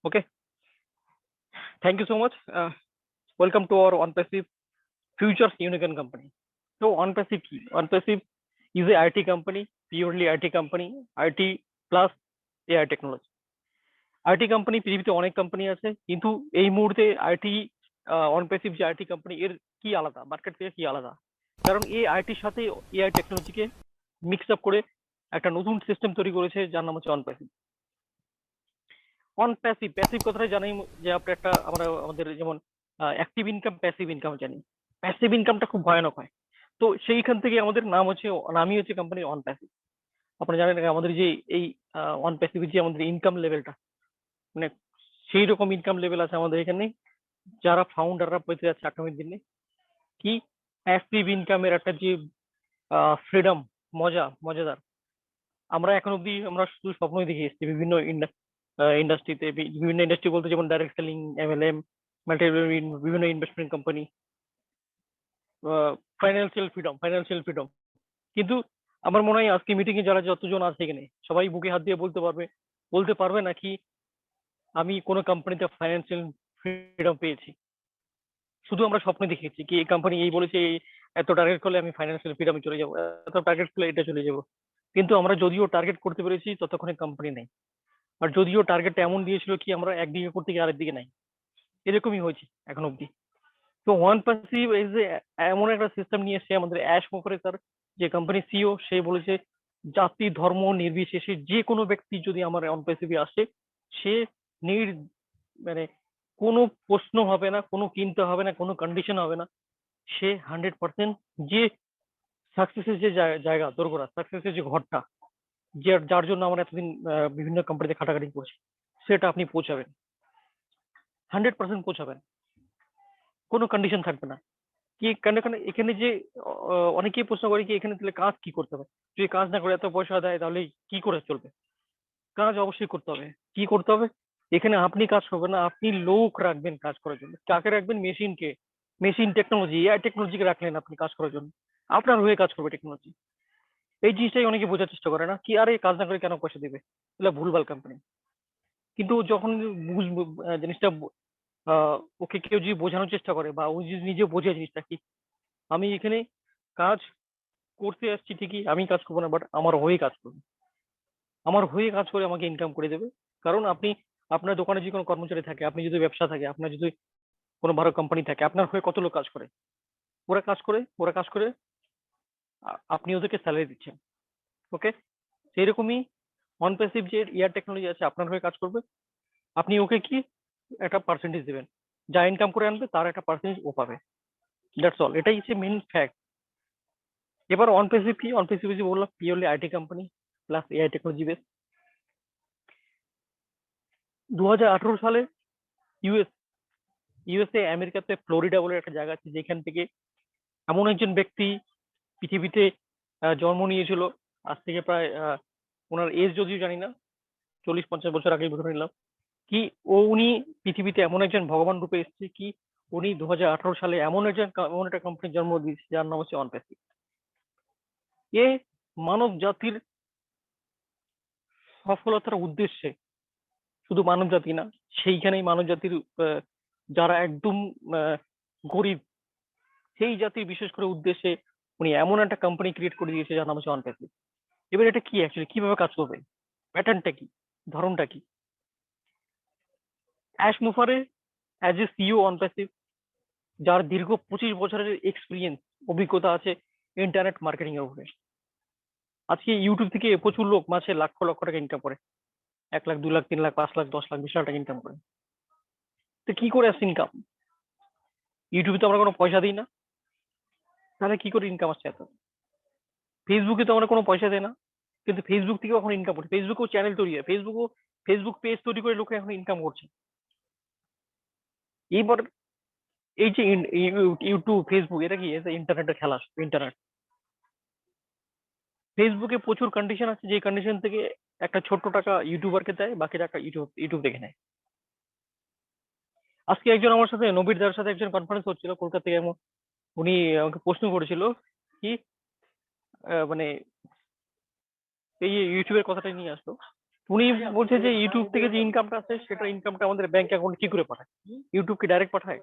Okay, thank you so much. Welcome to our OnPassive Futures Unicorn Company. So OnPassive কি? OnPassive is a IT company, purely IT company, IT plus AI technology. IT company পৃথিবীতে অনেক company আছে, কিন্তু এই মুহূর্তে IT OnPassive যে IT company এর কি আলাদা, মার্কেট থেকে কি আলাদা? কারণ এই আইটির সাথে এআই টেকনোলজিকে মিক্স আপ করে একটা নতুন সিস্টেম তৈরি করেছে যার নাম হচ্ছে OnPassive। প্যাসিভ প্যাসিভ কথাটা জানি যে আপনি একটা আমাদের যেমন অ্যাক্টিভ ইনকাম, প্যাসিভ ইনকাম জানি। প্যাসিভ ইনকামটা খুব ভয়ানক হয়। তো সেইখান থেকে আমাদের নামই হচ্ছে কোম্পানি অন প্যাসিভ। আপনারা জানেন আমাদের যে এই অন প্যাসিভ যে আমাদের ইনকাম লেভেলটা, মানে সেই রকম ইনকাম লেভেল আছে আমাদের এখানে, যারা ফাউন্ডাররা পেতে যাচ্ছে আগামী দিনে। কি প্যাসিভ ইনকামের একটা যে ফ্রিডম, মজাদার। আমরা এখন অব্দি আমরা শুধু স্বপ্নই দেখে এসেছি বিভিন্ন ইন্ডাস্ট্রিতে, বিভিন্ন ইন্ডাস্ট্রি বলতে যেমন ডাইরেক্ট সেলিং, এমএলএম, বিভিন্ন ইনভেস্টমেন্ট কোম্পানি, ফাইন্যান্সিয়াল ফ্রিডম। কিন্তু আমার মনে হয় আজকে মিটিং এ যারা যতজন আছে এখানে সবাই বুকে হাত দিয়ে বলতে পারবে নাকি আমি কোনো কোম্পানিতে ফাইন্যান্সিয়াল ফ্রিডম পেয়েছি। শুধু আমরা স্বপ্নে দেখেছি কি এই কোম্পানি এই বলেছে এত টার্গেট করলে আমি ফাইন্যান্সিয়াল ফ্রিডমে চলে যাবো, এত টার্গেট করলে এটা চলে যাবো। কিন্তু আমরা যদিও টার্গেট করতে পেরেছি ততক্ষণে কোম্পানি নেই। আর যদিও টার্গেটটা এমন দিয়েছিল কি আমরা একদিকে করতে গিয়ে আরেক দিকে নাই, এরকমই হয়েছে এখন অব্দি। তো OnePassive এই যে এমন একটা সিস্টেম নিয়ে এসে আমাদের অ্যাশ মুখার্জি স্যার, যে কোম্পানি সিইও, সে বলেছে জাতি ধর্ম নির্বিশেষে যে কোনো ব্যক্তি যদি আমার OnePassive আসে, সে নির মানে কোনো প্রশ্ন হবে না, কোনো কিনতে হবে না, কোনো কন্ডিশন হবে না, সে 100% যে সাকসেসের যে জায়গা দোরগোড়া, সাকসেসের যে ঘরটা, যার জন্য আমরা এতদিন বিভিন্ন কোম্পানিতে খাটাখাটি করছি, সেটা আপনি পৌঁছাবেন, 100% পৌঁছাবেন, কোনো কন্ডিশন থাকবে না। কি কারণ এখানে যে অনেকেই প্রশ্ন করে কি এখানে তাহলে কাজ কি করতে হবে, যদি কাজ না করে এত পয়সা দেয় তাহলে কি করে চলবে? কাজ অবশ্যই করতে হবে। কি করতে হবে? এখানে আপনি কাজ করবেন না, আপনি লোক রাখবেন কাজ করার জন্য। কাকে রাখবেন? মেশিনকে। মেশিন টেকনোলজি, এআই টেকনোলজিকে রাখলেন আপনি কাজ করার জন্য, আপনার হয়ে কাজ করবে টেকনোলজি। এই জিনিসটাই অনেকে বোঝার চেষ্টা করে না, কি আরে কাজ না করে কেন পয়সা দিবে, এগুলো ভুলভাল কোম্পানি। কিন্তু যখন জিনিসটা ওকে কেউ যদি বোঝানোর চেষ্টা করে বা ও যদি নিজে বোঝে জিনিসটা কি, আমি এখানে কাজ করতে আসছি ঠিকই, আমি কাজ করবো না, বাট আমার হয়ে কাজ করবে, আমার হয়ে কাজ করে আমাকে ইনকাম করে দেবে। কারণ আপনি, আপনার দোকানে যদি কোনো কর্মচারী থাকে, আপনি যদি ব্যবসা থাকে, আপনার যদি কোনো বড় কোম্পানি থাকে, আপনার হয়ে কত লোক কাজ করে? ওরা কাজ করে আপনি ওদেরকে স্যালারি দিচ্ছেন। ওকে, সেইরকমই OnePassive যে ইয়ার টেকনোলজি আছে আপনার হয়ে কাজ করবে, আপনি ওকে কি একটা পার্সেন্টেজ দেবেন, যা ইনকাম করে আনবে তার একটা পার্সেন্টেজ ও পাবে। দ্যাটস অল, এটাই হচ্ছে মেন ফ্যাক্ট। এবার OnePassive কি? OnePassive যে বললাম purely IT company plus AI technology base. 2018 সালে ইউএস ইউএসএ আমেরিকাতে ফ্লোরিডা বলে একটা জায়গা আছে, যেখান থেকে এমন একজন ব্যক্তি পৃথিবীতে জন্ম নিয়েছিল। আজ থেকে প্রায় ওনার এজ যদিও জানি না, 40-50 বছর আগে ধরে নিলাম। কি উনি পৃথিবীতে এমন একজন ভগবান রূপে এসেছে কি, উনি 2018 সালে এমন একটা কোম্পানির জন্ম দিয়েছে যার নাম হচ্ছে OnePassive। এ মানব জাতির সফলতার উদ্দেশ্যে, শুধু মানব জাতি না, সেইখানেই মানব জাতির যারা একদম গরিব, সেই জাতির বিশেষ করে উদ্দেশ্যে উনি এমন একটা কোম্পানি ক্রিয়েট করে দিয়েছে যার নাম হচ্ছে OnePassive। এবার এটা কি অ্যাকচুয়ালি কিভাবে কাজ করবে, প্যাটার্নটা কি, ধরনটা কি? Ash Mufareh as a CEO OnePassive, যার দীর্ঘ 25 বছরের এক্সপিরিয়েন্স, অভিজ্ঞতা আছে ইন্টারনেট মার্কেটিং এর উপরে। আজকে ইউটিউব থেকে প্রচুর লোক মাসে লক্ষ লক্ষ টাকা ইনকাম করে, 1 লাখ, 2 লাখ, 3 লাখ, 5 লাখ, 10 লাখ, 20 লাখ টাকা ইনকাম করে। তো কি করে আসছে ইনকাম? ইউটিউবে তো আমরা কোনো পয়সা দিই না, তাহলে কি করে ইনকাম আসছে এত? ফেসবুকে তো আমরা কোনো পয়সা দেয় না, কিন্তু ফেসবুক থেকে এখন ইনকাম করছে। ফেসবুকেও চ্যানেল তৈরি হয়, ফেসবুক পেজ তৈরি করে লোকে এখন ইনকাম করছে। এইবার এই যে ইউটিউব, ফেসবুক, এটা কি ইন্টারনেটের খেলা? ইন্টারনেট, ফেসবুকে প্রচুর কন্ডিশন আছে, যে কন্ডিশন থেকে একটা ছোট্ট টাকা ইউটিউবারকে দেয়, বাকি টাকা ইউটিউব ইউটিউব দেখে নেয়। আজকে একজন আমার সাথে, নবীর দার সাথে একজন কনফারেন্স হচ্ছিল কলকাতা থেকে, উনি আমাকে প্রশ্ন করেছিল কি মানে এই ইউটিউবের কথাটা নিয়ে আসলো। উনি বলছে যে ইউটিউব থেকে যে ইনকামটা আছে সেটা ইনকামটা আমাদের ব্যাংক অ্যাকাউন্টে কি করে পাঠায়? ইউটিউব কি ডাইরেক্ট পাঠায়?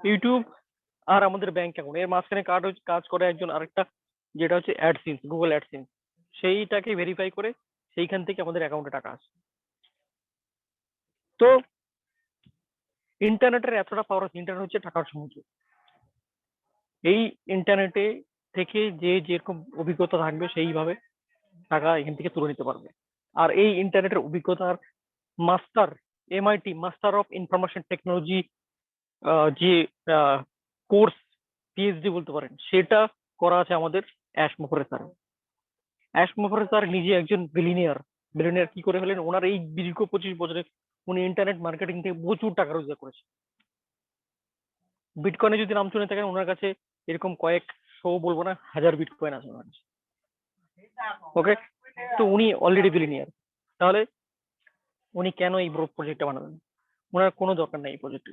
ইউটিউব আর আমাদের ব্যাংক অ্যাকাউন্ট এর মাঝখানে কাজ করে একজন আরেকটা, যেটা হচ্ছে অ্যাডসেন্স, গুগল অ্যাডসেন্স। সেইটাকে ভেরিফাই করে সেইখান থেকে আমাদের অ্যাকাউন্টে টাকা আসে। তো ইন্টারনেটের এতটা পাওয়ার আছে, ইন্টারনেট হচ্ছে টাকার সমুদ্র। এই ইন্টারনেটে থেকে যে যেরকম অভিজ্ঞতা থাকবে সেইভাবে টাকা এখান থেকে তুলে নিতে পারবে। আর এই ইন্টারনেটের অভিজ্ঞতার master, MIT master of information technology, যে কোর্স, পিএইচডি বলতে পারেন, সেটা করা আছে আমাদের ash Mukherjee sir. Ash Mukherjee sir নিজে একজন বিলিনিয়ার। বিলিনিয়ার কি করে হলেন? ওনার এই দীর্ঘ 25 বছরে উনি ইন্টারনেট মার্কেটিং থেকে প্রচুর টাকা রোজগার করেছে। বিটকয়েনে যদি নাম শুনে থাকেন, ওনার কাছে এরকম কয়েকশো বলবো না, হাজার বিটকয়েন আছে ওনার কাছে। ওকে, তো উনি অলরেডি বিলিনিয়ার। তাহলে উনি কেন এই প্রজেক্টটা বানাবেন? ওনার কোনো দরকার নেই এই প্রজেক্টে।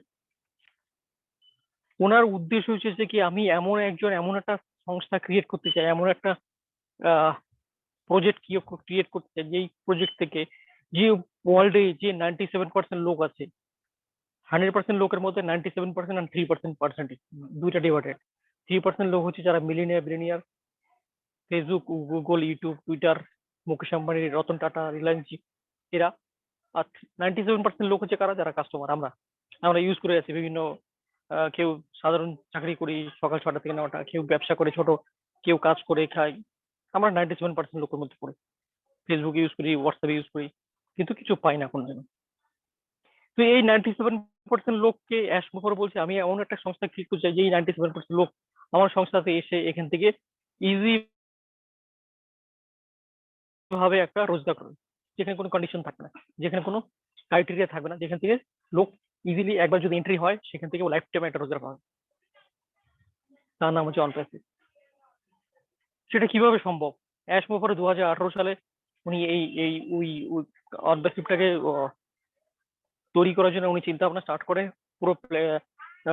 ওনার উদ্দেশ্য হচ্ছে যে কি, আমি এমন একটা সংস্থা ক্রিয়েট করতে চাই, এমন একটা প্রজেক্ট ক্রিয়েট করতে চাই, যেই প্রজেক্ট থেকে যে ওয়ার্ল্ডে যে 97% লোক আছে, 100% লোকের মধ্যে 97% আর 3% পার্সেন্টেজ, দুইটা ডিভাইডেড। 3% লোক হচ্ছে যারা millionaire billionaire, Facebook, Google, YouTube, Twitter, Mukesh Ambani, Ratan Tata, Reliance, এরা। আর 97% লোক হচ্ছে কারা? যারা কাস্টমার, আমরা আমরা ইউজ করে আছি বিভিন্ন, কেউ সাধারণ চাকরি করি সকাল 6টা থেকে 9টা, কেউ ব্যবসা করে ছোট, কেউ কাজ করে খাই। আমরা 97% লোকের মধ্যে পড়ি। ফেসবুক ইউজ করি, হোয়াটসঅ্যাপ ইউজ করি, কিন্তু কিছু পাই না কোনো দিন। তো এই 97% লোককে অ্যাশ মুখর বলছে আমি এমন একটা সংস্থা ক্রিয়েট করতে চাই যে এই 97% লোক আমার সংস্থাতে এসে এখান থেকে ইজি ভাবে একটা রোজগার করবে, যেখানে কোনো কন্ডিশন থাকবে না, যেখানে কোনো ক্রাইটেরিয়া থাকবে না, যেখান থেকে লোক ইজিলি একবার যদি এন্ট্রি হয় সেখান থেকে লাইফ টাইম একটা রোজগার পাবে। তার নাম হচ্ছে অনপ্যাসিভ। সেটা কিভাবে সম্ভব? অ্যাশ মুখার্জী 2018 সালে উনি এই এই ওই অনপ্যাসিভটাকে তৈরি করার জন্য উনি চিন্তা ভাবনা স্টার্ট করে, পুরো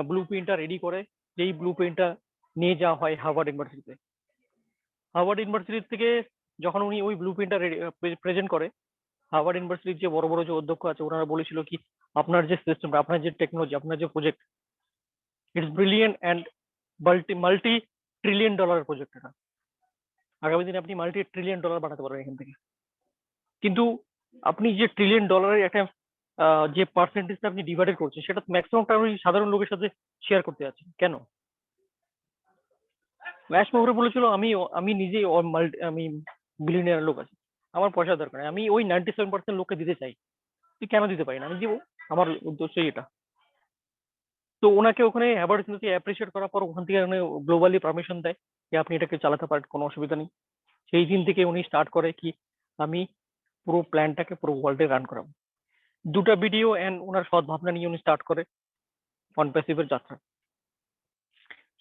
ব্লু প্রিন্টটা রেডি করে, যেই ব্লু প্রিন্টটা নিয়ে যাওয়া হয় হার্ভার্ড ইউনিভার্সিটিতে। হার্ভার্ড ইউনিভার্সিটি থেকে যখন উনি ওই ব্লু প্রিন্টটা প্রেজেন্ট করে, হার্ভার্ড ইউনিভার্সিটির যে বড় বড় যে অধ্যক্ষ আছে ওনারা বলেছিল কি, আপনার যে সিস্টেম, আপনার যে টেকনোলজি, আপনার যে project, it's brilliant and multi trillion ডলারের প্রজেক্ট। এটা আগামী দিনে আপনি মাল্টি ট্রিলিয়ন ডলার বানাতে পারবেন এখান থেকে। কিন্তু আপনি যে ট্রিলিয়ন ডলারের একটা যে পার্সেন্টেজটা আপনি ডিভাইডেড করছেন, সেটা ম্যাক্সিমামটা আপনি সাধারণ লোকের সাথে শেয়ার করতে যাচ্ছেন কেন? ম্যাশ মোহরে বলেছিল আমি আমি নিজেই আমি বিলিয়নিয়ার লোক আছে, আমার পয়সা দরকার নেই, আমি ওই 97% লোককে দিতে চাই। তুই কেন দিতে পারি না? আমি দিব, আমার উদ্দেশ্য এটা। তো ওনাকে ওখানে হার্ভার্ড ইউনিভার্সিটি অ্যাপ্রিসিয়েট করার পর ওখান থেকে গ্লোবালি পারমিশন দেয় যে আপনি এটাকে চালাতে পারেন, কোনো অসুবিধা নেই। সেই দিন থেকে উনি স্টার্ট করে কি, আমি পুরো প্ল্যানটাকে পুরো ওয়ার্ল্ডে রান করাবো। দুটা ভিডিও এন্ড ওনার সৎ ভাবনা নিয়ে উনি স্টার্ট করে অনপ্যাসিভের যাত্রা।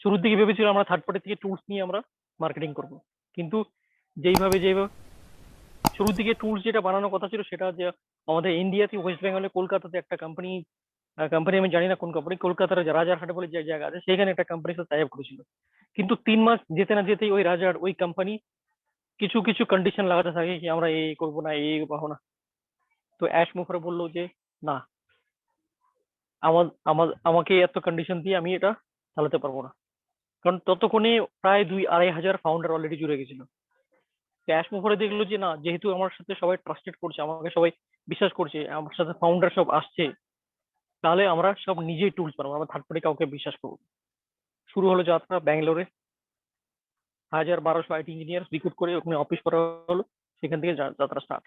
শুরুর দিকে ভেবেছিল আমরা থার্ড পার্টি থেকে টুলস নিয়ে আমরা মার্কেটিং করব, কিন্তু যেইভাবে শুরুর দিকে টুলস যেটা বানানোর কথা ছিল সেটা যে আমাদের ইন্ডিয়াতে ওয়েস্ট বেঙ্গলে কলকাতাতে একটা কোম্পানি, আমি জানি না কোন কোম্পানি, কলকাতার রাজারহাটে বলে যে জায়গা আছে সেখানে একটা কোম্পানির সাথে টাই আপ করেছিল। কিন্তু 3 মাস যেতে না যেতেই ওই রাজার ওই কোম্পানি কিছু কিছু কন্ডিশন লাগাতে থাকে কি আমরা এই করবো না, এই পাবো না। তো অ্যাশ মুখার্জী বললো যে না, আমাকে এত কন্ডিশন দিয়ে আমি এটা চালাতে পারবো না। কারণ ততক্ষণে প্রায় 2-2.5 হাজার ফাউন্ডার অলরেডি জুড়ে গেছিল। ক্যাশ মুখার্জী দেখলো যে না, যেহেতু আমার সাথে সবাই ট্রাস্টেড করছে, আমাকে সবাই বিশ্বাস করছে, আমার সাথে ফাউন্ডার সব আসছে, তাহলে আমরা সব নিজেই টুলস বানাবো, আমরা থার্ড পার্টি কাউকে বিশ্বাস করবো। শুরু হলো যাত্রা ব্যাঙ্গালোরে, 1,000-1,200 আইটি ইঞ্জিনিয়ার রিক্রুট করে ওখানে অফিস করা হলো, সেখান থেকে যাত্রা স্টার্ট।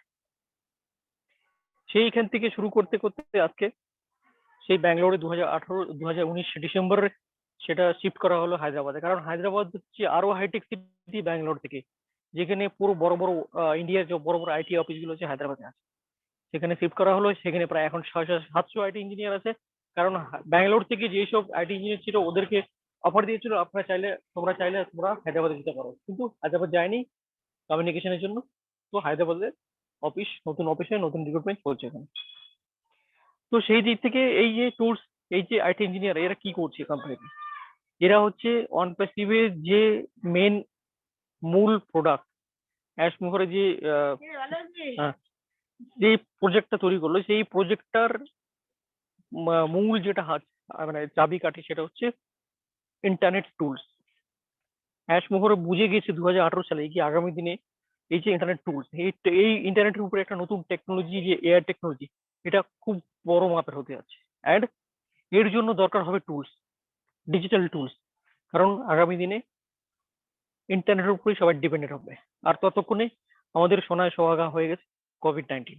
সেইখান থেকে শুরু করতে করতে আজকে সেই ব্যাঙ্গালোরে 2019 ডিসেম্বরে সেটা শিফট করা হলো হায়দ্রাবাদে। কারণ হায়দ্রাবাদ হচ্ছে আরো হাইটেক সিটি ব্যাঙ্গালোর থেকে, যেখানে পুরো বড় বড় ইন্ডিয়ার যে বড় বড় আইটি অফিসগুলো আছে হায়দ্রাবাদে আছে, সেখানে শিফট করা হলো। সেখানে প্রায় এখন 600-700 আইটি ইঞ্জিনিয়ার আছে। কারণ ব্যাঙ্গালোর থেকে যেসব আইটি ইঞ্জিনিয়ার ছিল ওদেরকে অফার দিয়েছিল তোমরা চাইলে হায়দ্রাবাদে যেতে পারো, কিন্তু হায়দ্রাবাদ যায়নি কমিউনিকেশনের জন্য। তো হায়দ্রাবাদে নতুন অফিসে নতুন রিক্রুটমেন্ট চলছে এখানে। তো সেই দিক থেকে এই যে টুলস, এই যে আইটি ইঞ্জিনিয়ার এরা কি করছে কোম্পানিতে, এরা হচ্ছে অনপ্যাসিভের যে মেন মূল প্রোডাক্ট, অ্যাশ মুখার্জি যে যে প্রজেক্টটা তৈরি করলো, সেই প্রজেক্টটার মূল যেটা হাত মানে চাবিকাঠি সেটা হচ্ছে ইন্টারনেট টুলস। অ্যাশ মুখার্জি বুঝে গেছে 2018 সালে কি আগামী দিনে এই যে ইন্টারনেট টুলস, এই ইন্টারনেটের উপরে একটা নতুন টেকনোলজি যে এআই টেকনোলজি, এটা খুব বড় মাপের হতে যাচ্ছে। অ্যান্ড এর জন্য দরকার হবে টুলস, ডিজিটাল টুলস। কারণ আগামী দিনে ইন্টারনেটের উপরেই সবাই ডিপেন্ডেন্ট হবে। আর ততক্ষণে আমাদের সোনায় সোহাগা হয়ে গেছে কোভিড-19।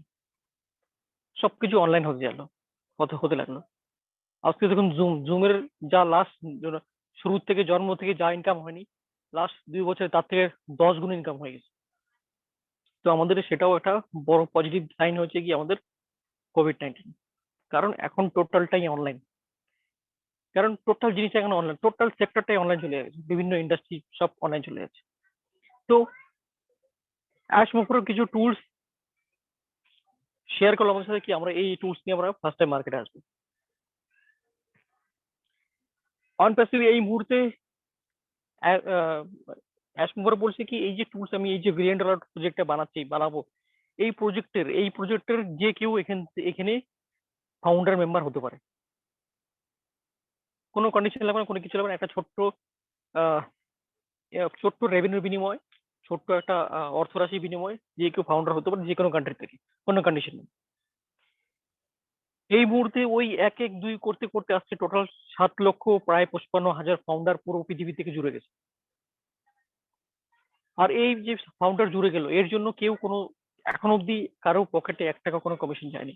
সবকিছু অনলাইন হতে লাগলো। আজকে দেখুন জুমের যা লাস্ট শুরু থেকে জন্ম থেকে যা ইনকাম হয়নি, লাস্ট 2 বছরে তার থেকে 10 গুণ ইনকাম হয়ে গেছে। তো আমাদের সেটাও একটা বড় পজিটিভ সাইন হচ্ছে কি আমাদের কোভিড-19। কারণ এখন টোটালটাই অনলাইন। কারণ টোটাল জিনিস এখন অনলাইন, টোটাল সেক্টরটাই অনলাইন চলে যাচ্ছে, বিভিন্ন ইন্ডাস্ট্রি সব অনলাইন চলে যাচ্ছে। তো অ্যাশ মুখার্জির কিছু টুলস শেয়ার করলাম আমাদের সাথে কি আমরা এই টুলস নিয়ে আমরা ফার্স্ট টাইম মার্কেটে আসবো। অনপ্যাসিভ এই মুহূর্তে অ্যাশ মুখার্জি বলছে কি এই যে টুলস আমি এই যে $1 বিলিয়ন প্রজেক্টটা বানাবো, এই প্রজেক্টের যে কেউ এখানে ফাউন্ডার মেম্বার হতে পারে। কোনো কন্ডিশন লাগবে না, কোনো কিছু লাগবে না। একটা ছোট্ট রেভিনিউর বিনিময়, ছোট্ট একটা অর্থরাশি বিনিময় যে কেউ ফাউন্ডার হতে পারে যে কোনো কান্ট্রি থেকে, কোনো কন্ডিশন নেই। এই মুহূর্তে ওই 1-1-2 করতে করতে আসছে টোটাল 7 লক্ষ প্রায় 55,000 ফাউন্ডার পুরো পৃথিবী থেকে জুড়ে গেছে। আর এই যে ফাউন্ডার জুড়ে গেল, এর জন্য কেউ কোনো এখন অব্দি কারো পকেটে 1 টাকা কোনো কমিশন যায়নি।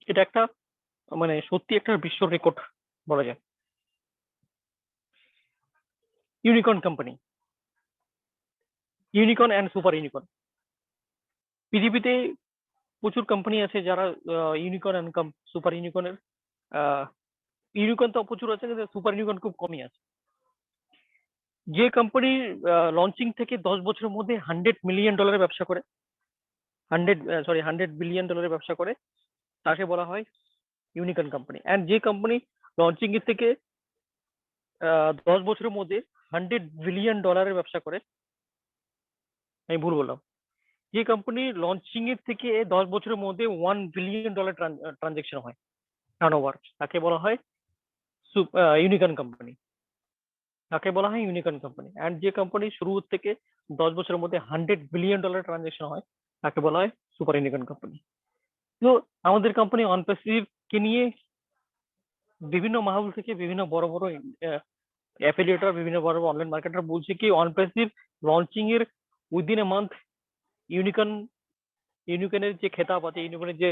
এটা একটা মানে সত্যি একটা বিশ্ব রেকর্ড বলা যায়। Unicorn company, unicorn and super unicorn. পৃথিবীতে প্রচুর কোম্পানি আছে যারা ইউনিকর্ন অ্যান্ড সুপার ইউনিকর্নের ইউনিকর্ন তো প্রচুর আছে, কিন্তু সুপার ইউনিকর্ন খুব কমই আছে। যে কোম্পানি লঞ্চিং থেকে 10 বছরের মধ্যে $100 মিলিয়ন ব্যবসা করে, 100 বিলিয়ন ডলারের ব্যবসা করে, তাকে বলা হয় ইউনিকর্ন কোম্পানি। অ্যান্ড যে কোম্পানি লঞ্চিং এর থেকে 10 বছরের মধ্যে $100 বিলিয়ন ব্যবসা করে, আমি ভুল বললাম, যে কোম্পানি লঞ্চিং এর থেকে 10 বছরের মধ্যে $1 বিলিয়ন ট্রানজেকশন হয়, টার্নওভার, তাকে বলা হয় ইউনিকর্ন কোম্পানি। তাকে বলা হয় ইউনিকর্ন কোম্পানি। অ্যান্ড যে কোম্পানি শুরু থেকে 10 বছরের মধ্যে $100 বিলিয়ন ট্রানজেকশন হয়, তাকে বলা হয় সুপার ইউনিকর্ন কোম্পানি। তো আমাদের কোম্পানি অনপ্যাসিভ কে নিয়ে বিভিন্ন মাহল থেকে বিভিন্ন বড় বড় অ্যাফিলিয়েটর, বিভিন্ন বড় বড় অনলাইন মার্কেটার বলছে কি অনপ্যাসিভ লঞ্চিং এর উইদিন এ মান্থ ইউনিকর্নের যে খেতাব আছে, ইউনিকর্নের যে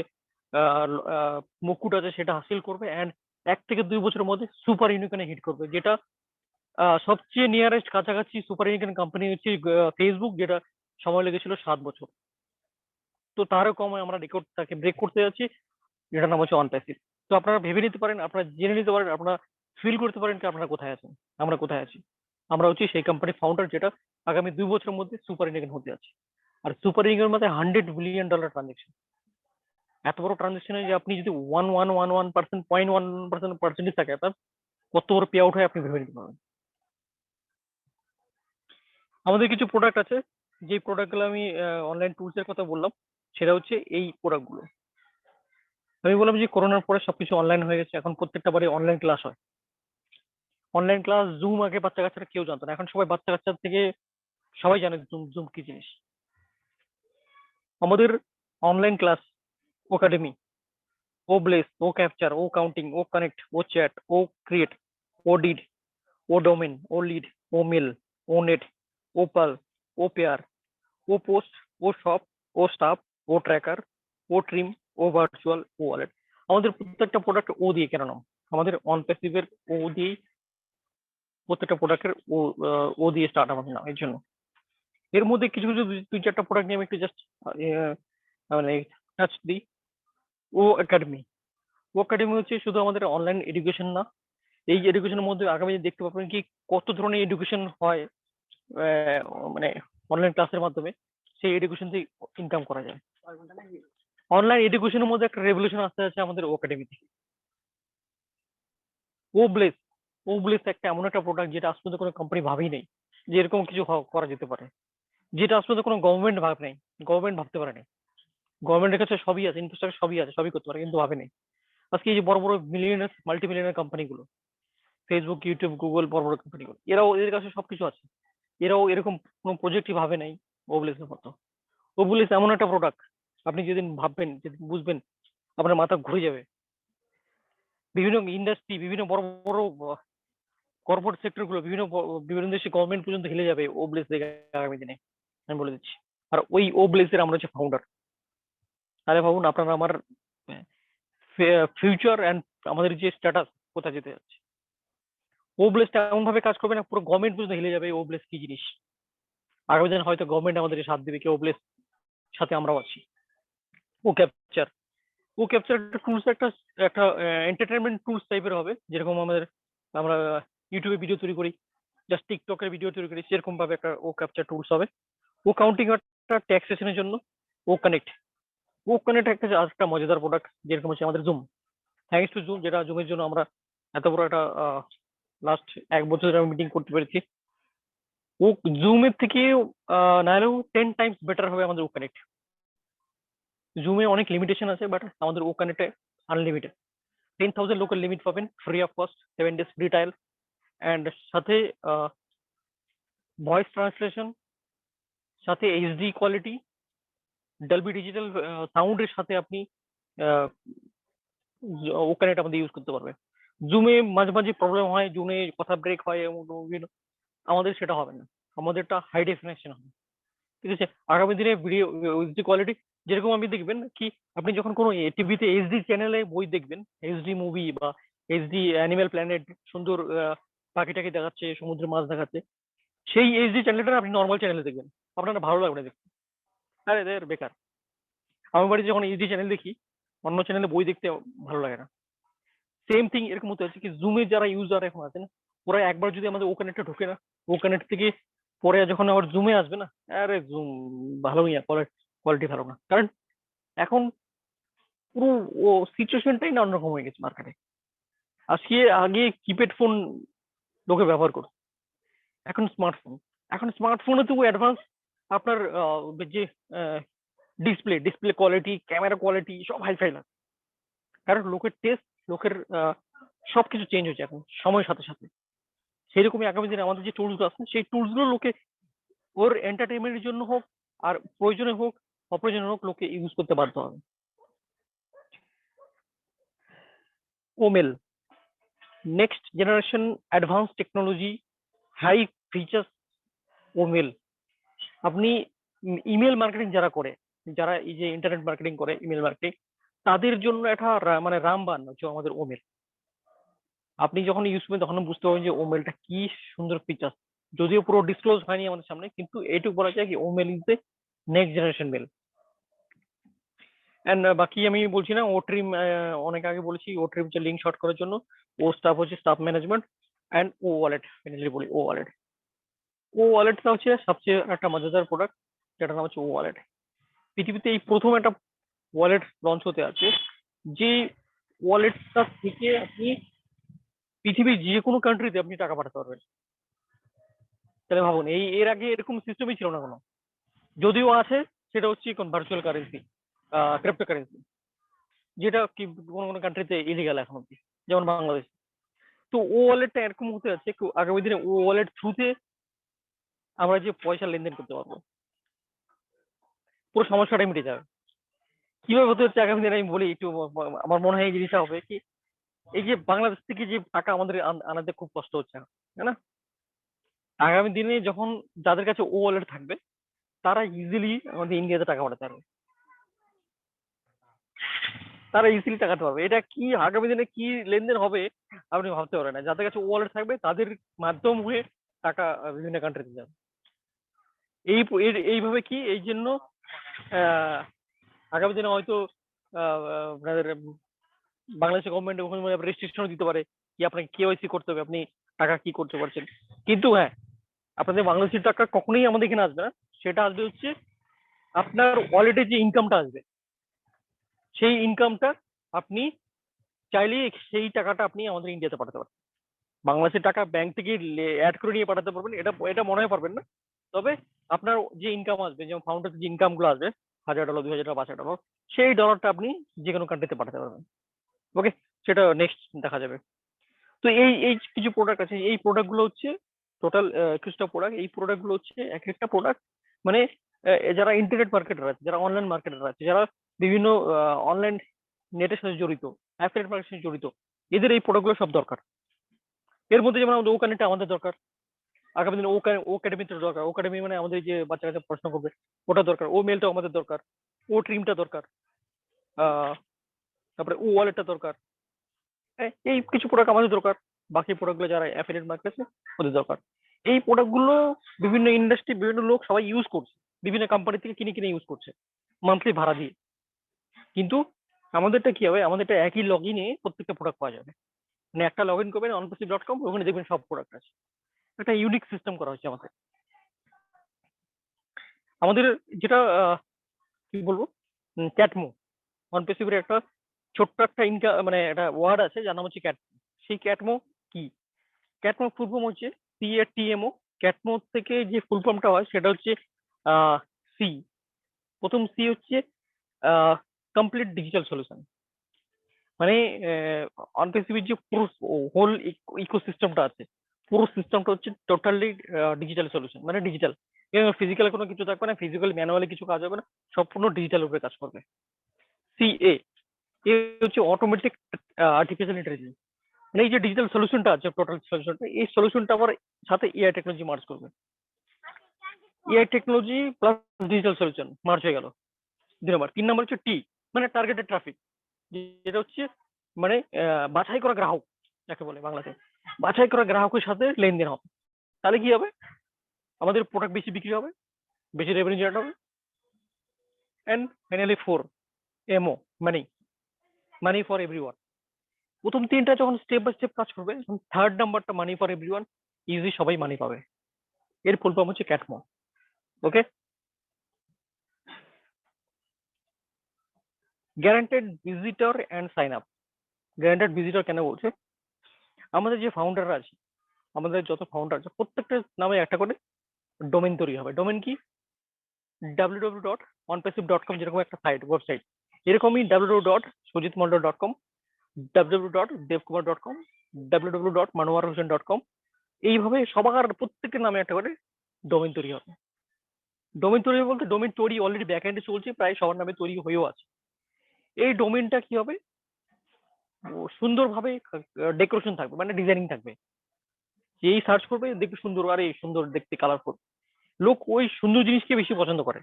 মুকুট আছে সেটা হাসিল করবে। অ্যান্ড 1 থেকে 2 বছরের মধ্যে সুপার ইউনিকর্নে হিট করবে। যেটা সবচেয়ে নিয়ারেস্ট কাছাকাছি সুপার ইউনিকর্ন কোম্পানি হচ্ছে ফেসবুক, যেটা সময় লেগেছিল 7 বছর। তো তারও কম আমরা রেকর্ডটাকে ব্রেক করতে যাচ্ছি, যেটার নাম হচ্ছে অনপ্যাসিভ। তো আপনারা ভেবে নিতে পারেন, আপনারা জেনে নিতে পারেন, আপনারা ফিল করতে পারেন কি আপনারা কোথায় আছেন, আমরা কোথায় আছি। আমরা হচ্ছে সেই কোম্পানির ফাউন্ডার যেটা আগামী 2 বছরের মধ্যে সুপার ইউনিকর্ন হতে যাচ্ছে। আর সুপার ইউনিকর্নের মধ্যে $100 বিলিয়ন ট্রানজেকশন, এত বড় ট্রানজেকশনে যে আপনি যদি 0.1% পার্সেন্টেজ থাকে আপনার কত বড় পে আউট হয় আপনি ভেবে নিতে পারবেন। আমাদের কিছু প্রোডাক্ট আছে, যে প্রোডাক্টগুলো আমি অনলাইন টুলস এর কথা বললাম, সেটা হচ্ছে এই প্রোডাক্টগুলো। আমি বললাম যে করোনার পরে সবকিছু অনলাইন হয়ে গেছে, এখন প্রত্যেকটা বাড়ি অনলাইন ক্লাস হয়। অনলাইন ক্লাস জুম আগে বাচ্চা কাচ্চারা কেউ জানতো না, এখন সবাই বাচ্চা কাচ্চা থেকে সবাই জানে জুম জুম কি জিনিস। আমাদের অনলাইন ক্লাস একাডেমি, ও ব্লেস, ও ক্যাপচার, ও কাউন্টিং, ও কানেক্ট, ও চ্যাট, ও ক্রিয়েট, ও ডিড, ও ডোমেন, ও লিড, ও মেল, ও নেট, ও পাল, ও পেয়ার, ও পোস্ট, ও শপ, ও স্টাফ, ও ট্র্যাকার, ও ট্রিম, ও ভার্চুয়াল, ও ওয়ালেট। আমাদের প্রত্যেকটা প্রোডাক্ট ও দিয়ে কেন নাম, আমাদের অনপ্যাসিভের ও দিয়ে প্রত্যেকটা প্রোডাক্টের ও দিয়ে স্টার্ট আমাদের নাম। এর জন্য এর মধ্যে কিছু কিছু 2-4টা প্রোডাক্ট নিয়ে আমি একটু জাস্ট মানে টাচ দিই। ও একাডেমি, ও একাডেমি হচ্ছে শুধু আমাদের অনলাইন এডুকেশন না, এই এডুকেশনের মধ্যে আগামী দেখতে পাবেন কি কত ধরনের এডুকেশন হয় মানে অনলাইন ক্লাসের মাধ্যমে, সেই এডুকেশন থেকে ইনকাম করা যায়। অনলাইন এডুকেশনের মধ্যে একটা রেভলিউশন আসতে আছে আমাদের ও একাডেমি থেকে। ও ব্লেস, ও ব্লেস একটা এমন একটা প্রোডাক্ট যেটা আজ পর্যন্ত কোনো কোম্পানি ভাবেই নেই। যে এরকম কিছু করা যেতে পারে, যেটা আসলে কোনো গভর্নমেন্ট ভাব নেই, গভর্নমেন্ট ভাবতে পারে না। গভর্নমেন্টের কাছে সবই আছে, ইনফ্রাস্ট্রাকচার সবই আছে, সবই করতে পারে, কিন্তু ভাবে নেই। আজকে এই যে বড় বড় মিলিয়নার মাল্টি মিলিয়নার কোম্পানিগুলো, ফেসবুক, ইউটিউব, গুগল, বড় বড় কোম্পানিগুলো, এরাও এদের কাছে সবকিছু আছে, এরাও এরকম কোনো প্রজেক্টই ভাবে নাই ওবলেসের মতো। ওবলেস এমন একটা প্রোডাক্ট, আপনি যেদিন ভাববেন, যেদিন বুঝবেন, আপনার মাথা ঘুরে যাবে। বিভিন্ন ইন্ডাস্ট্রি, বিভিন্ন বড় বড় কর্পোরেট সেক্টর গুলো, বিভিন্ন দেশে গভর্নমেন্ট পর্যন্ত হিলে যাবে ওবলেস দেখে আগামী দিনে, আমি বলে দিচ্ছি। আর ওই ওবলেসের আমরা হচ্ছে ফাউন্ডার। তাহলে ভাবুন আপনার আমার ফিউচার অ্যান্ড আমাদের যে স্ট্যাটাস কোথায় যেতে যাচ্ছে। ওবলেসটা এমন ভাবে কাজ করবে না, পুরো গভর্নমেন্ট পর্যন্ত হিলে যাবে ওবলেস কি জিনিস। আগামী দিন হয়তো গভর্নমেন্ট আমাদের সাথ দিবে, কি ওবলেস সাথে আমরাও আছি। ও ক্যাপচার, ও ক্যাপচার একটা টুলস, একটা একটা এন্টারটেনমেন্ট টুলস টাইপের হবে, যেরকম আমরা ইউটিউবে ভিডিও তৈরি করি, জাস্ট টিকটকের ভিডিও তৈরি করি, সেরকম ভাবে একটা ও ক্যাপচার টুলস হবে। ও কাউন্টিং একটা ট্যাক্সেশনের জন্য ও কানেক্ট। ও কানেক্ট একটা মজাদার প্রোডাক্ট, যেরকম হচ্ছে আমাদের জুম। থ্যাংকস টু জুম, যেটা জুমের জন্য আমরা এত বড় একটা লাস্ট 1 বছর ধরে মিটিং করতে পেরেছি। ও জুমের থেকে না হলেও 10 টাইমস বেটার হবে আমাদের ও কানেক্ট। জুমে অনেক লিমিটেশন আছে, বাট আমাদের ও কানেক্টে আনলিমিটেড। 10,000 লোকাল লিমিট পাবেন, free of cost, 7 days free trial, and সাথে ভয়েস ট্রান্সলেশন, সাথে এইচডি কোয়ালিটি, ডলবি ডিজিটাল সাউন্ডের সাথে আপনি ও কানেক্ট আমাদের ইউজ করতে পারবেন। জুমে মাঝে মাঝে প্রবলেম হয়, জুমে কথা ব্রেক হয়, আমাদের সেটা হবে না, আমাদেরটা হাই ডেফিনেশন হবে। ঠিক আছে, আগামী দিনে ভিডিও এইচডি কোয়ালিটি, যেরকম আপনি দেখবেন কি, আপনি যখন কোনো টিভিতে এইচডি চ্যানেলে বই দেখবেন, এইচডি মুভি বা এইচডি অ্যানিমেল প্ল্যানেট, সুন্দর পাখি টাকি দেখাচ্ছে, সমুদ্রের মাছ দেখাচ্ছে, সেই এইচডি চ্যানেলটা আপনি নর্মাল চ্যানেলে দেখবেন, আপনার ভালো লাগবে না দেখতে, আরে এদের বেকার। আমার বাড়িতে যখন এইচডি চ্যানেল দেখি, অন্য চ্যানেলে বই দেখতে ভালো লাগে না। সেম থিং এরকম হতে হচ্ছে কি, জুমে যারা ইউজার এখন আছে না, ওরা একবার যদি আমাদের ও কানেক্টে ঢোকে না, ও কানেক্ট থেকে পরে যখন আবার জুমে আসবে না, আরে জুম ভালোই না, কোয়ালিটি ভালো না। কারণ এখন পুরো ও সিচুয়েশনটাই না অন্যরকম হয়ে গেছে মার্কেটে। আজকে আগে কিপ্যাড ফোন লোকে ব্যবহার করতো, এখন স্মার্টফোন। এখন স্মার্টফোনে তো অ্যাডভান্স, আপনার যে ডিসপ্লে কোয়ালিটি, ক্যামেরা কোয়ালিটি সব হাইফাই লাগে। কারণ লোকের টেস্ট, লোকের সবকিছু চেঞ্জ হয়েছে এখন সময়ের সাথে সাথে। সেরকমই আগামী দিনে আমাদের যে টুলস আছে, সেই টুলস গুলো লোকে ওর এন্টারটেনমেন্টের জন্য হোক, আর প্রয়োজনে হোক, অপ্রয়োজনে হোক, লোকে ইউজ করতে বাধ্য হবে। Omail, next generation advance technology, high features, Omail. আপনি ইমেল মার্কেটিং যারা করে, যারা এই যে ইন্টারনেট মার্কেটিং করে, ইমেল মার্কেটিং, তাদের জন্য একটা মানে রামবান হচ্ছে আমাদের ওমেল। আপনি যখন ইউজ করবেন তখন বুঝতে পারবেন যে ওমেলটা কি সুন্দর ফিচার। যদিও পুরো ডিসক্লোজ হয়নি আমাদের সামনে, কিন্তু এইটুকু বলা যায় কি Omail is the next generation mail. And বাকি আমি বলছি না, ও ট্রিম অনেক আগে বলেছি, ও ট্রিম হচ্ছে লিঙ্ক শর্ট করার জন্য, ও স্টাফ হচ্ছে staff management, and O wallet mainly বলি। ও ওয়ালেট, ও ওয়ালেটটা হচ্ছে সবচেয়ে একটা মজাদার প্রোডাক্ট, যেটার নাম হচ্ছে ও ওয়ালেট। পৃথিবীতে এই প্রথম একটা ওয়ালেট লঞ্চ হতে আছে, যে ওয়ালেটটা থেকে আপনি পৃথিবীর যে কোনো কান্ট্রিতে আপনি টাকা পাঠাতে পারবেন। তাহলে ভাবুন, এর আগে এরকম সিস্টেমই ছিল না কোনো। যদিও আছে, সেটা হচ্ছে কোন ভার্চুয়াল কারেন্সি, ক্রিপ্টো কারেন্সি, যেটা কি কোনো কোনো কান্ট্রিতে ইলিগাল এখন অব্দি, যেমন বাংলাদেশ। তো ও ওয়ালেটটা এরকম হতে যাচ্ছে, আগামী দিনে ও ওয়ালেট থ্রুতে আমরা যে পয়সা লেনদেন করতে পারবো, পুরো সমস্যাটা মিটে যাবে। কিভাবে হতে হচ্ছে আগামী দিনে আমি বলি একটু, আমার মনে হয় এই জিনিসটা হবে কি, এই যে বাংলাদেশ থেকে যে টাকা আমাদের আনাতে খুব কষ্ট হচ্ছে, তাই না? আগামী দিনে যখন যাদের কাছে ও ওয়ালেট থাকবে, তারা ইজিলি আমাদের ইন্ডিয়াতে টাকা পাঠাতে পারবে, তারা ইজিলি টাকাতে পারবে। এটা কি আগামী দিনে কি লেনদেন হবে আপনি ভাবতে পারেন না। যাদের কাছে ওয়ালেট থাকবে তাদের মাধ্যম হয়ে টাকা বিভিন্ন কান্ট্রিতে যাবে। এইভাবে কি, এই জন্য আগামী দিনে হয়তো আপনাদের বাংলাদেশের গভর্নমেন্ট ওখানে রেস্ট্রিকশন দিতে পারে, কি আপনাকে কেওয়াইসি করতে হবে, আপনি টাকা কি করতে পারছেন। কিন্তু হ্যাঁ, আপনাদের বাংলাদেশের টাকা কখনোই আমাদের এখানে আসবে না, সেটা আসবে হচ্ছে আপনার ওয়ালেটে যে ইনকামটা আসবে, সেই ইনকামটা আপনি চাইলে সেই টাকাটা আপনি আমাদের ইন্ডিয়াতে পাঠাতে পারেন। বাংলাদেশের টাকা ব্যাংক থেকে অ্যাড করে নিয়ে পাঠাতে পারবেন, এটা এটা মনে হয় পারবেন না। তবে আপনার যে ইনকাম আসবে, যেমন ফাউন্ডার যে ইনকাম গুলো আসবে, $1000, $2000, $5000, সেই ডলারটা আপনি যে কোনো কান্ট্রিতে পাঠাতে পারবেন। ওকে, সেটা নেক্সট দেখা যাবে। তো এই এই কিছু প্রোডাক্ট আছে, এই প্রোডাক্ট গুলো হচ্ছে টোটাল 21টা প্রোডাক্ট। এই প্রোডাক্ট গুলো হচ্ছে এক একটা প্রোডাক্ট মানে যারা ইন্টারনেট মার্কেটার আছে, যারা অনলাইন মার্কেটার আছে, যারা বিভিন্ন অনলাইন নেটের সাথে জড়িত, অ্যাফিলিয়েট মার্কেটের সাথে জড়িত, এদের এই প্রোডাক্ট গুলো সব দরকার। এর মধ্যে যেমন আমাদের ওকানেটা আমাদের দরকার, আগামী দিনে ও একাডেমিটা দরকার। ও একাডেমি মানে আমাদের যে বাচ্চা কাচ্চা পড়াশোনা করবে ওটা দরকার। ও মেলটাও আমাদের দরকার। ও ট্রিমটা দরকার। তারপরে ও ওয়ালেটটা দরকার। এই কিছু প্রোডাক্ট আমাদের দরকার। বাকি প্রোডাক্টগুলো যারা অ্যাফিলিয়েট মার্কেট আছে ওদের দরকার। এই প্রোডাক্টগুলো বিভিন্ন ইন্ডাস্ট্রি, বিভিন্ন লোক সবাই ইউজ করছে, বিভিন্ন কোম্পানি থেকে কিনে কিনে ইউজ করছে মান্থলি ভাড়া দিয়ে। কিন্তু আমাদেরটা কি হবে, আমাদেরটা একই লগ ইনে প্রত্যেকটা প্রোডাক্ট পাওয়া যাবে। মানে একটা লগ ইন করবেন onpassive.com, ওখানে দেখবেন সব প্রোডাক্ট আছে। একটা ইউনিক সিস্টেম করা হচ্ছে আমাদের। আমাদের যেটা কি বলবো, ক্যাটমো, অনপেসিভের একটা ছোট্ট একটা মানে একটা ওয়ার্ড আছে যার নাম হচ্ছে ক্যাটমো। সেই ক্যাটমো কি? ক্যাটমো ফুল ফর্ম হচ্ছে CATMO। ক্যাটমো থেকে যে ফুল ফর্মটা হয় সেটা হচ্ছে সি। প্রথম সি হচ্ছে কমপ্লিট ডিজিটাল সলিউশন। মানে অনপেসিভের যে পুরো হোল ইকোসিস্টেমটা আছে, পুরো সিস্টেমটা হচ্ছে টোটালি ডিজিটাল সলিউশন। মানে ডিজিটাল, ফিজিক্যাল কোনো কিছু থাকবে না, ফিজিক্যাল ম্যানুয়ালি কিছু কাজ হবে না, সম্পূর্ণ ডিজিটাল উপরে কাজ করবে। CA এ হচ্ছে অটোমেটিক আর্টিফিশিয়াল ইন্টেলিজেন্স। মানে এই যে ডিজিটাল সলিউশনটা আছে, টোটাল সলিউশনটা, এই সলিউশনটা আবার সাথে এআই টেকনোলজি মার্জ করবে। AI technology plus digital solution merge হয়ে গেল 2 নম্বর। 3 নম্বর হচ্ছে টি, মানে টার্গেটেড ট্রাফিক, যেটা হচ্ছে মানে বাছাই করা গ্রাহক যাকে বলে বাংলাতে। বাছাই করা গ্রাহকের সাথে লেনদেন হবে। তাহলে কি হবে, আমাদের প্রোডাক্ট বেশি বিক্রি হবে, বেশি রেভিনিউ জেনারেট হবে। And finally 4 MO, money, money for everyone. প্রথম তিনটা যখন স্টেপ বাই স্টেপ কাজ করবে, থার্ড নাম্বারটা মানি ফর এভরিওয়ান, ইজি সবাই মানি পাবে। এর ফুল ফর্ম হচ্ছে ক্যাটমো। Okay, guaranteed visitor and sign up. Guaranteed visitor কেন বলছে, আমাদের যে ফাউন্ডাররা আছে, আমাদের যত ফাউন্ডার আছে প্রত্যেকটা নামে একটা করে ডোমেন তৈরি হবে। ডোমেন কি, www.onpassive.com, যেরকম একটা সাইট, ওয়েবসাইট, এরকমই www.sujitmondol.com, www.devkumar.com, www.manoharhossain.com, এইভাবে সবার প্রত্যেকের নামে একটা করে ডোমেন তৈরি হবে। ডোমেন তৈরি বলতে ডোমেন তৈরি অলরেডি ব্যাক এন্ডে চলছে, প্রায় সবার নামে তৈরি হয়েও আছে। এই ডোমেনটা কি হবে, সুন্দরভাবে ডেকোরেশন থাকবে, মানে ডিজাইনিং থাকবে। যেই সার্চ করবে দেখবে সুন্দর, আরে সুন্দর দেখতে, কালারফুল। লোক ওই সুন্দর জিনিসকে বেশি পছন্দ করে।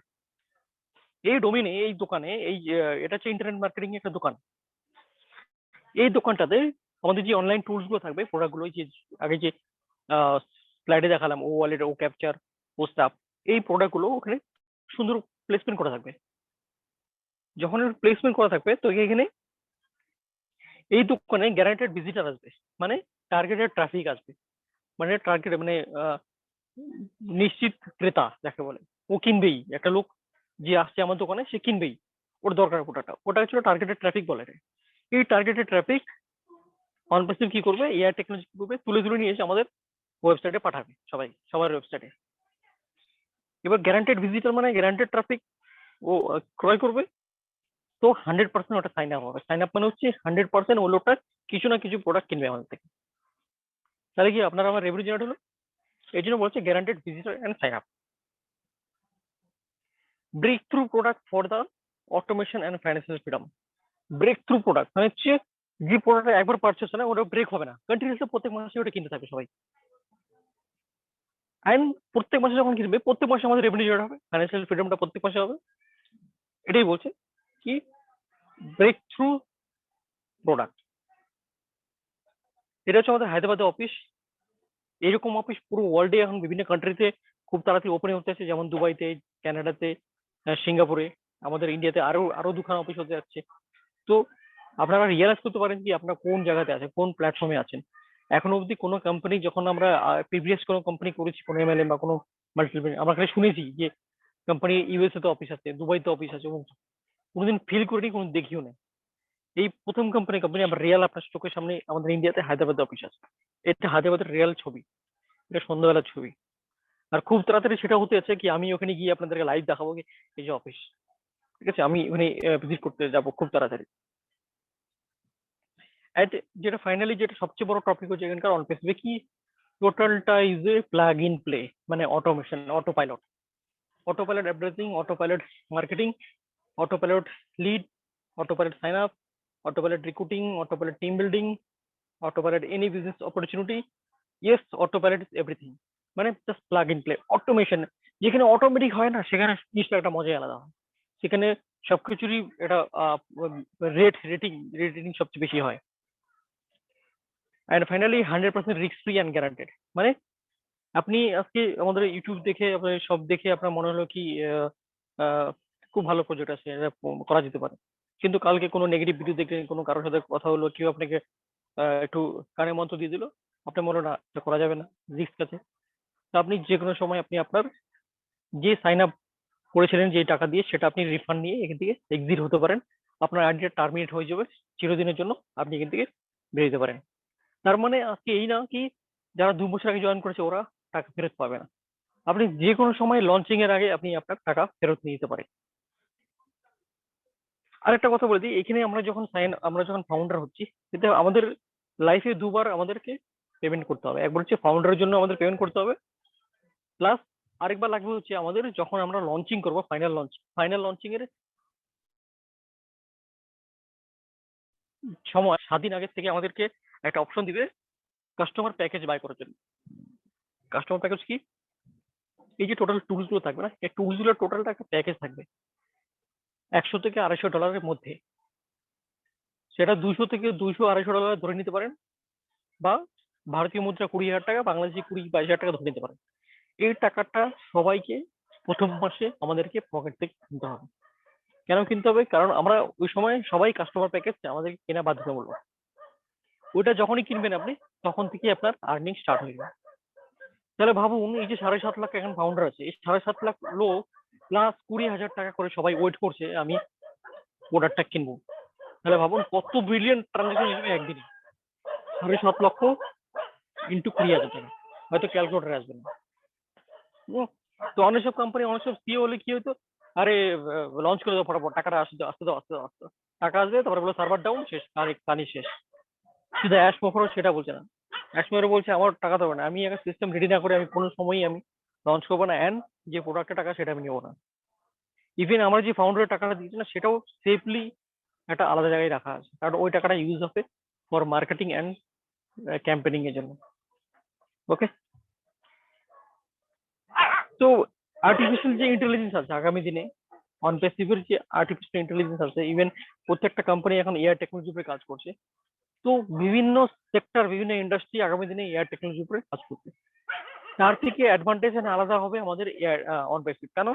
এই ডোমেনে, এই দোকানে, এই এটা হচ্ছে ইন্টারনেট মার্কেটিং এর একটা দোকান। এই দোকানটাতে আমাদের যে অনলাইন টুলস গুলো থাকবে, প্রোডাক্ট গুলো, যে আগে যে স্লাইডে দেখালাম, ও ওয়ালেট, ও ক্যাপচার, ও স্টাফ, এই প্রোডাক্ট গুলো ওখানে সুন্দর প্লেসমেন্ট করা থাকবে। যখন প্লেসমেন্ট করা থাকবে তো এখানে এই দোকানে গ্যারান্টেড ভিজিটার আসবে, মানে টার্গেটেড ট্রাফিক আসবে, মানে টার্গেট মানে নিশ্চিত ক্রেতা যাকে বলে। ও কিনবেই, একটা লোক যে আসছে আমার দোকানে সে কিনবেই, ওর দরকার ওটা, ওটা হচ্ছে টার্গেটেড ট্রাফিক বলে। এই টার্গেটেড ট্রাফিক অনপাসিভ কি করবে, এআই টেকনোলজি কি করবে, তুলে তুলে নিয়ে এসে আমাদের ওয়েবসাইটে পাঠাবে, সবার ওয়েবসাইটে। এবার গ্যারান্টেড ভিজিটর মানে গ্যারান্টেড ট্রাফিক ও ক্রয় করবে, তো 100% ওটা সাইন আপ হবে। সাইন আপ মানে হচ্ছে 100% ও লোকটা কিছু না কিছু প্রোডাক্ট কিনবে আমাদের থেকে। তাহলে কি আপনার আমার রেভিনিউ জেনারেট হলো। এই জন্য বলছে guaranteed visitor and sign up. Breakthrough product for the automation and financial freedom. Breakthrough product মানে হচ্ছে যে প্রোডাক্ট একবার পারচেস হয় না, ওটা ব্রেক হবে না, কন্টিনিউসলি প্রত্যেক মাসে ওটা কিনতে থাকবে সবাই। অ্যান্ড প্রত্যেক মাসে যখন কিনবে, প্রত্যেক মাসে আমাদের রেভিনিউ জেনারেট হবে, ফাইন্যান্সিয়াল ফ্রিডমটা প্রত্যেক মাসে হবে। এটাই বলছে কি ব্রেক থ্রু প্রোডাক্ট। এটা হচ্ছে আমাদের হায়দ্রাবাদে অফিস। এরকম অফিস পুরো ওয়ার্ল্ডে এখন বিভিন্ন কান্ট্রিতে খুব তাড়াতাড়ি ওপেন হতে আছে, যেমন দুবাইতে, কানাডাতে, সিঙ্গাপুরে, আমাদের ইন্ডিয়াতে আরো আরো দুখানা অফিস হতে যাচ্ছে। তো আপনারা রিয়েলাইজ করতে পারেন কি আপনারা কোন জায়গাতে আছেন, কোন প্ল্যাটফর্মে আছেন। এখনো অবধি কোনো কোম্পানি, যখন আমরা প্রিভিয়াস কোনো কোম্পানি করেছি, কোনো এমএলএম বা কোনো মাল্টিপ্লেন, আমরা খালি শুনেছি যে কোম্পানি ইউএসএ তে অফিস আছে, দুবাইতে অফিস আছে, কোনোদিন ফিল করিনি, কোনো দেখিও না। এই প্রথম কোম্পানি আমার রিয়াল আপনার চোখের সামনে আমাদের ইন্ডিয়াতে হায়দ্রাবাদে অফিস আছে। এটা হায়দ্রাবাদের রিয়াল ছবি, এটা সন্ধ্যাবেলার ছবি। আর খুব তাড়াতাড়ি সেটা হতে আছে কি আমি ওখানে গিয়ে আপনাদেরকে লাইভ দেখাবো কি এই যে অফিস, ঠিক আছে? আমি ওখানে ভিজিট করতে যাব খুব তাড়াতাড়ি। অ্যাট যেটা ফাইনালি যেটা সবচেয়ে বড় টপিক হচ্ছে এখানকার অন পেসিফিক কি, টোটালটা is a plug in play, মানে automation, autopilot everything, autopilot marketing, autopilot lead, autopilot sign up, autopilot recruiting, autopilot team building, autopilot any business opportunity, yes autopilot is everything. মানে just plug in play automation. যেখানে automatic হয় না সেখানে জিনিসটা একটা মজাই আলাদা হয়। সেখানে সবকিছুরই এটা রেটিং সবচেয়ে বেশি হয়। And finally 100% risk free and guaranteed. মানে আপনি আজকে আমাদের ইউটিউব দেখে আপনার সব দেখে আপনার মনে হলো কি আহ, খুব ভালো প্রজেক্ট আছে, এটা করা যেতে পারে। কিন্তু কালকে কোনো নেগেটিভ ভিডিও দেখলেন, কোনো কারোর সাথে কথা হলো, কেউ আপনাকে একটু কানে মন্ত্র দিয়ে দিল, আপনার মনে হলো না এটা করা যাবে না, রিস্ক আছে। তো আপনি যে কোনো সময় আপনি আপনার যে সাইন আপ করেছিলেন যে টাকা দিয়ে, সেটা আপনি রিফান্ড নিয়ে এখান থেকে এক্সিট হতে পারেন। আপনার আইডিটা টার্মিনেট হয়ে যাবে চিরদিনের জন্য, আপনি এখান থেকে বেরিয়ে যেতে পারেন। তার মানে আজকে এই না কি যারা 2 বছর আগে জয়েন করেছে ওরা টাকা ফেরত পাবে না। আপনি যে কোনো সময় লঞ্চিং এর আগে আপনি আপনার টাকা ফেরত নিয়ে যেতে পারেন। আরেকটা কথা বলে দিই, এখানে আমরা যখন ফাউন্ডার হচ্ছি, এতে আমাদের লাইফে দুবার আমাদেরকে পেমেন্ট করতে হবে। একবার হচ্ছে ফাউন্ডারের জন্য আমাদের পেমেন্ট করতে হবে, প্লাস আরেকবার লাগবে হচ্ছে আমাদের যখন আমরা লঞ্চিং করবো, ফাইনাল লঞ্চিং এর সময় 7 দিন আগে থেকে আমাদেরকে একটা অপশন দিবে কাস্টমার প্যাকেজ বাই করার জন্য। কাস্টমার প্যাকেজ কি, এই যে টোটাল টুলস গুলো থাকবে না, এই টুলস গুলোর টোটালটা একটা প্যাকেজ থাকবে 100 থেকে 250 ডলারের মধ্যে। সেটা 200 থেকে 200 250 ডলার ধরে নিতে পারেন, বা ভারতীয় মুদ্রা 20,000 টাকা, বাংলাদেশি 20-22 হাজার টাকা ধরে নিতে পারেন। এই টাকাটা সবাইকে প্রথম মাসে আমাদেরকে পকেট থেকে কিনতে হবে। কেন কিনতে হবে? কারণ আমরা ওই সময় সবাই কাস্টমার প্যাকেজ আমাদেরকে কেনা বাধ্যতামূলক। ওইটা যখনই কিনবেন আপনি, তখন থেকে আপনার আর্নিং স্টার্ট হয়ে যাবে। তাহলে ভাবুন, এই যে 7.5 লাখ এখন ফাউন্ডার আছে, এই 7.5 লাখ লোক প্লাস 20,000 টাকা করে সবাই ওয়েট করছে আমি প্রোডাক্টটা কিনবো। তাহলে ভাবুন কত বিলিয়ন ট্রানজাকশন হিসেবে একদিনে 7.5 লক্ষ ইন্টু 20,000 টাকা, হয়তো ক্যালকুলেটার আসবে না। তো অনেক সব কোম্পানি, অনেক সব সিও হলে কি হতো, আরে লঞ্চ করে দাও ফটাফট, টাকাটা আসতে দাও। টাকা আসবে, তারপরে বলে সার্ভার ডাউন, শেষ, কানি শেষ। শুধু অ্যাশ মোফরও সেটা বলছে না, অ্যাশ মোফর বলছে আমার টাকা দেবে না, আমি একটা সিস্টেম রেডি না করে আমি কোনো সময়ই আমি লঞ্চ করবো না, অ্যান্ড যে প্রোডাক্টের টাকা সেটা আমি নেবো না। ইভেন আমার যে ফাউন্ডারের টাকাটা দিয়েছে না, সেটাও সেফলি একটা আলাদা জায়গায় রাখা আছে, কারণ ওই টাকাটা ইউজ হবে ফর মার্কেটিং অ্যান্ড ক্যাম্পেনিং এর জন্য। ওকে, তো আর্টিফিশিয়াল যে ইন্টেলিজেন্স আছে আগামী দিনে, অন পেসিভের যে আর্টিফিশিয়াল ইন্টেলিজেন্স আছে, ইভেন প্রত্যেকটা কোম্পানি এখন এআই টেকনোলজি উপরে কাজ করছে। তো বিভিন্ন সেক্টর, বিভিন্ন ইন্ডাস্ট্রি আগামী দিনে এআই টেকনোলজি উপরে কাজ করছে। তার থেকে অ্যাডভান্টেজ আলাদা হবে আমাদের অন পেসিভ। কেন?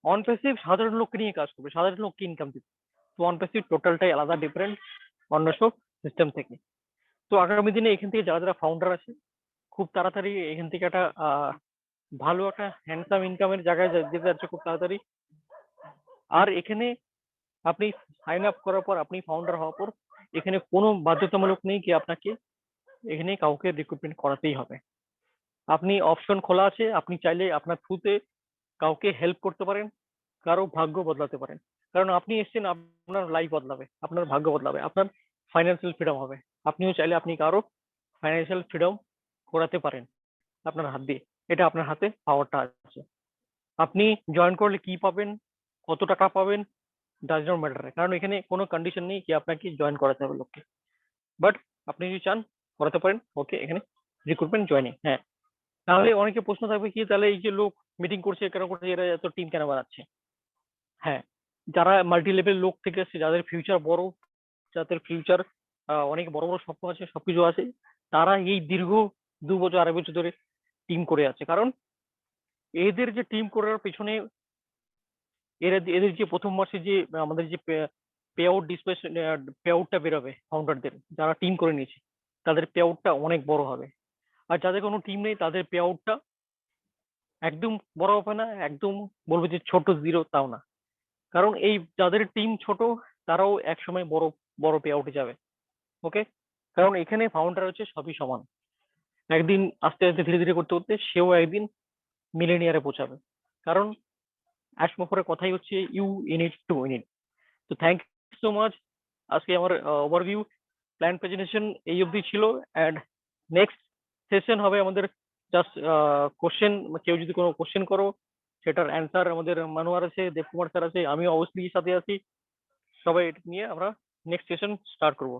অন পেসিভ সাধারণ লোককে নিয়ে কাজ করবে, সাধারণ লোককে ইনকাম দিবে। তো অন পেসিভ টোটালটাই আলাদা, ডিফারেন্ট অন্য সব সিস্টেম থেকে। তো আগামী দিনে এখান থেকে যারা যারা ফাউন্ডার আছে, খুব তাড়াতাড়ি এখান থেকে একটা ভালো একটা হ্যান্ডসাম ইনকামের জায়গায় যেতে যাচ্ছে খুব তাড়াতাড়ি। আর এখানে আপনি সাইন আপ করার পর, আপনি ফাউন্ডার হওয়ার পর, এখানে কোনো বাধ্যতামূলক নেই কি আপনাকে এখানে কাউকে রিক্রুটমেন্ট করাতেই হবে। আপনি অপশন খোলা আছে, আপনি চাইলে আপনার থ্রুতে কাউকে হেল্প করতে পারেন, কারো ভাগ্য বদলাতে পারেন। কারণ আপনি এসছেন, আপনার লাইফ বদলাবে, আপনার ভাগ্য বদলাবে, আপনার ফাইন্যান্সিয়াল ফ্রিডম হবে। আপনিও চাইলে আপনি কারো ফাইন্যান্সিয়াল ফ্রিডম করাতে পারেন আপনার হাত দিয়ে। এটা আপনার হাতে পাওয়ারটা আছে। আপনি জয়েন করলে কি পাবেন, কত টাকা পাবেন, ডাজ নট ম্যাটার। কারণ এখানে কোনো কন্ডিশন নেই কি আপনাকে জয়েন করাতে হবে লোককে। বাট আপনি যদি চান করাতে পারেন, ওকে, এখানে রিক্রুটমেন্ট জয়েনিং। হ্যাঁ, তাহলে অনেকে প্রশ্ন থাকবে কি, তাহলে এই যে লোক মিটিং করছে কেন করছে, এরা এত টিম কেন বানাচ্ছে? হ্যাঁ, যারা মাল্টি লেভেল লোক থেকে আসছে, যাদের ফিউচার বড়, যাদের ফিউচার অনেক বড় বড় স্বপ্ন আছে, সবকিছু আছে, তারা এই দীর্ঘ 2 বছর 2.5 বছর ধরে টিম করে আছে। কারণ এদের যে টিম করার পেছনে, এদের যে প্রথম মাসে যে আমাদের যে পে আউট পে আউটটা বেরোবে ফাউন্ডারদের, যারা টিম করে নিয়েছে তাদের পে আউটটা অনেক বড় হবে। আর যাদের কোনো টিম নেই তাদের পে আউটটা একদম বড় হবে না, একদম বলবো যে ছোট জিরো, তাও না। কারণ এই যাদের টিম ছোট তারাও একসময় বড় বড় পে আউটে যাবে। ওকে, কারণ এখানে ফাউন্ডার হচ্ছে সবই সমান। একদিন আস্তে আস্তে ধীরে ধীরে করতে করতে সেও একদিন মিলেনিয়ারে পৌঁছাবে। কারণ অ্যাশমোফরের কথাই হচ্ছে ইউ ইনিট টু ইনিট। তো থ্যাংক ইউ সো মাচ। আজকে আমার ওভারভিউ প্ল্যান প্রেজেন্টেশন এই অবধি ছিল। অ্যান্ড নেক্সট সেশন হবে আমাদের জাস্ট কোশ্চেন। কেউ যদি কোনো কোশ্চেন করো সেটার অ্যান্সার আমাদের মানুয়ার আছে, দেবকুমার স্যার আছে, আমি অবশ্যই সাথে আছি। সবাই এটা নিয়ে আমরা নেক্সট সেশন স্টার্ট করব।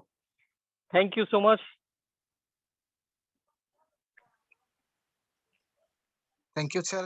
Thank you so much. Thank you, sir.